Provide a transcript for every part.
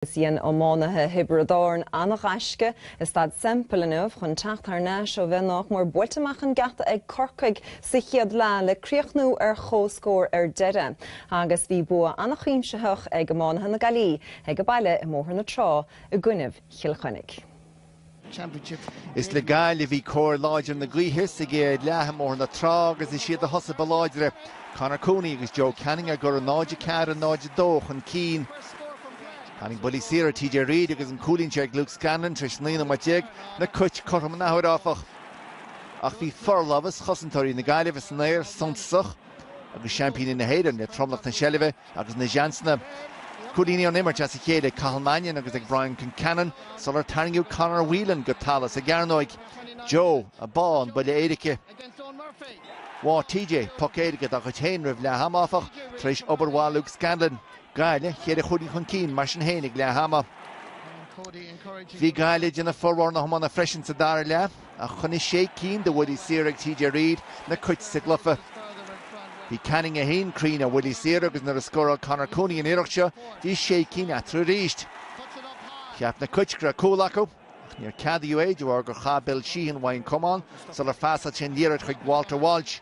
Sían ómánathe hibredáin annach aisce is stad simple inmh chun teachtarna seo bheith mór builteach an gata ag corcaig sa chiad le críochnú ar chóscóir ar deire. Agus bhí bua annach íomseach ag ómánathe na Galí ag go baile I mórthair na trá I gcuineh Chilchonnig. Is le gaile bhí cóir láidir na glíthis a géad lethe mór na trá agus is siad a hosa baláidre. Conor Cooney agus Joe Canning a gur a náide cead a náide dóch an cín. Hanning Bully Sear, TJ Reid agus an cooling check Luke Scanlon tris lína maiteg na cuit corm na hawd áfach. Ach bhí forlavas chosantóirí na gaileh is nair sonsach agus champion na héidir na tromlach na Shellive agus na Jansna. Coolíní an immert as a chéile Cathal Mannion agus ag Brian Concannon solar tarniú Conor Whelan go talas a Garnoig. Joe a bá an Bully Éirice. Wá TJ puck Éirice a go téanrih le hamáfach tris oberwá Luke Scanlon. Gaile chéad a chudaí chun cín mar sin hénig le hama. Bhí gaile dina forwar na hamana freisin sa dar le a chun is sé cín de Woody Sear ag TJ Reid na cuit sa glufa. Bhí Canning a hain crín a Woody Sear agus nar a scóra Conor Cooney in iireachse bhí sé cín atra ríist. Cheap na cuit gra cólacu níor cadú é dúar gur chabil síhan bhain cumán sa le fása sin díiread chuig Walter Walsh.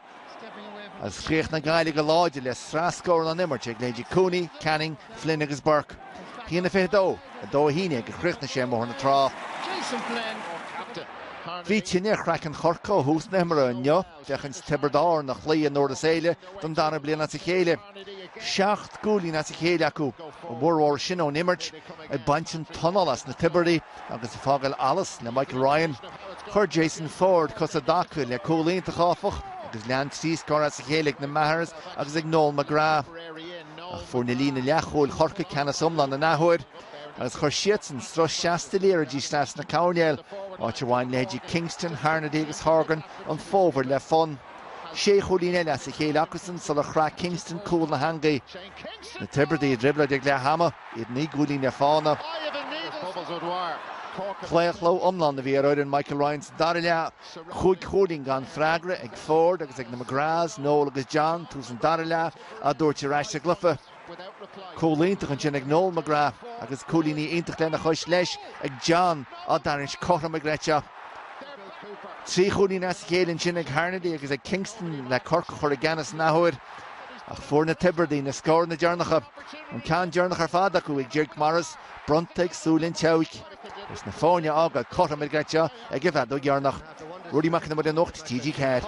As chríoch na gaile go láide le srascóir an immert ag léidir Cooney, Canning, Flynn agus Burke. Híana a fé a dó híine go chríoch na sé mór na trá. Bhí tíine chreic an chorcó hús na himara anneo dechan Tibredáir na chlí an nóir a séile don dána bliana sa chéile. 7 gúlí na sa chéile acu ó bhórhór sin ón immert ag baintin tonalas na Tiberdí agus i fágail Alice le Michael Ryan. Chur Jason Ford cos a dacu le cólínta cháfach agus lean trís córa sa chéile na Mathers agus ag Noel McGrath. Ach fuair na lína leachúil chorca ceannas umlan na náthúir agus chur siad an stros 60 líra dí slas na Cowniel áit bhain léidir Kingston, Harnedy agus Horgan an fóver le fun. Sé chólín eile sa chéile acusan sa le chra Kingston cúil na hangaí. Na Tiberdí dribla ag le hama iad ní gúlín na fána. Chléachló umlan na bhí ar Michael Ryan's darile chuig chóding gan freagra ag Ford agus ag na McGrath, Noel agus John tús an darile a dúirte reis a glufa. Cólíntaach an sin ag Noel McGrath agus cólíní intach lena chuis leis ag John a darins Cothram ag Gretcha. Trí chódín as chéilinn sin ag Harnedy agus ag Kingston le corca chur a ganas náhuir. Ach fuair na Tiberdí na scór na dearnacha an cean dearnach ar fad acu ag Jake Morris, Bruntaig, Súlin Tewick. Is na fáine ága Cothram ag Gretcha ag a bheith ó dearnach. Rudy McInerney with a nocht TG Cad.